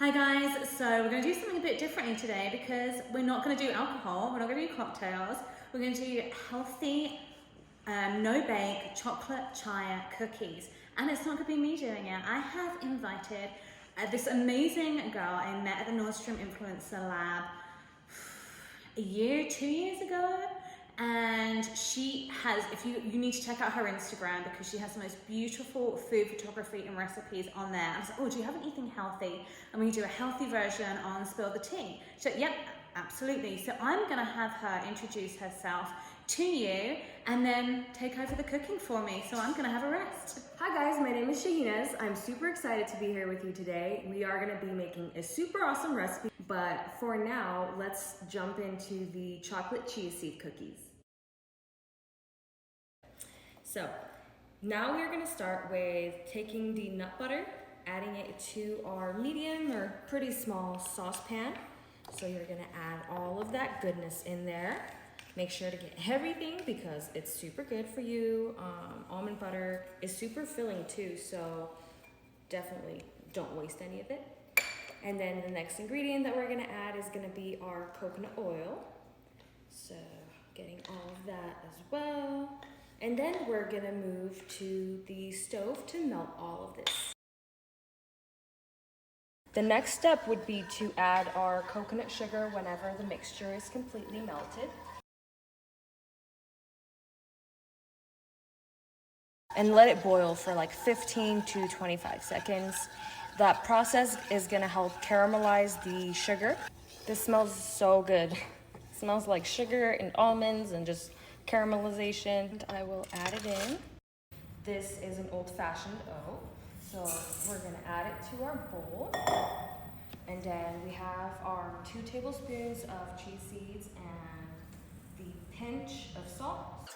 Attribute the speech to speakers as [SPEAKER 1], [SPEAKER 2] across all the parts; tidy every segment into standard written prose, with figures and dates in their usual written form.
[SPEAKER 1] Hi guys, so we're going to do something a bit differently today because we're not going to do alcohol, we're not going to do cocktails, we're going to do healthy, no-bake chocolate chia cookies. And it's not going to be me doing it. I have invited this amazing girl I met at the Nordstrom Influencer Lab a year, 2 years ago. And she has, if you need to check out her Instagram because she has the most beautiful food photography and recipes on there. I was like, oh, do you have anything healthy? And we do a healthy version on Spill the Tea. So, yep, absolutely. So I'm gonna have her introduce herself to you and then take over the cooking for me. So I'm gonna have a rest.
[SPEAKER 2] Hi guys, my name is Shahinaz. I'm super excited to be here with you today. We are gonna be making a super awesome recipe, but for now, let's jump into the chocolate chia seed cookies. So now we're gonna start with taking the nut butter, adding it to our medium or pretty small saucepan. So you're gonna add all of that goodness in there. Make sure to get everything because it's super good for you. Almond butter is super filling too, so definitely don't waste any of it. And then the next ingredient that we're gonna add is gonna be our coconut oil. So getting all of that as well. And then we're gonna move to the stove to melt all of this. The next step would be to add our coconut sugar whenever the mixture is completely melted. And let it boil for like 15 to 25 seconds. That process is gonna help caramelize the sugar. This smells so good. It smells like sugar and almonds and just caramelization. And I will add it in. This is an old-fashioned oat. So we're gonna add it to our bowl. And then we have our 2 tablespoons of chia seeds and the pinch of salt.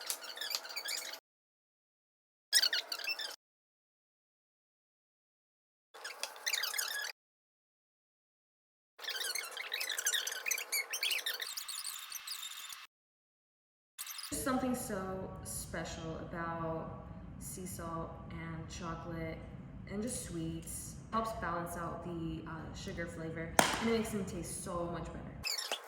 [SPEAKER 2] There's something so special about sea salt and chocolate and just sweets. It helps balance out the sugar flavor and it makes them taste so much better.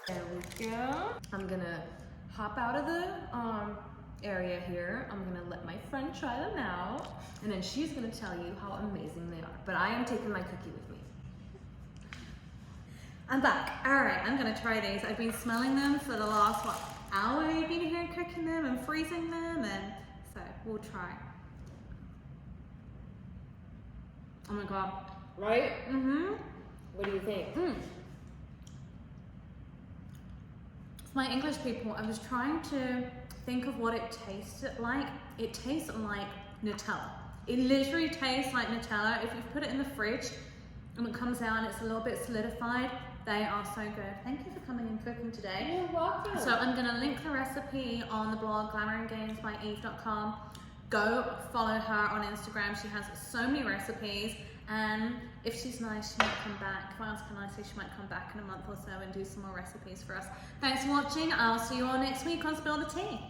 [SPEAKER 2] There we go. I'm gonna hop out of the area here. I'm gonna let my friend try them out and then she's gonna tell you how amazing they are. But I am taking my cookie with me.
[SPEAKER 1] I'm back. All right, I'm gonna try these. I've been smelling them for the last, hour you've been here cooking them and freezing them, and so we'll try. Oh my God.
[SPEAKER 2] Right?
[SPEAKER 1] Mm-hmm.
[SPEAKER 2] What do you think?
[SPEAKER 1] For my English people, I was trying to think of what it tasted like. It tastes like Nutella. It literally tastes like Nutella. If you put it in the fridge and it comes out and it's a little bit solidified, they are so good. Thank you for coming and cooking today.
[SPEAKER 2] You're welcome.
[SPEAKER 1] So I'm gonna link the recipe on the blog glamourandgamesbyeve.com. Go follow her on Instagram. She has so many recipes, and if she's nice, she might come back. If I ask her nicely, she might come back in a month or so and do some more recipes for us. Thanks for watching. I'll see you all next week on Spill the Tea.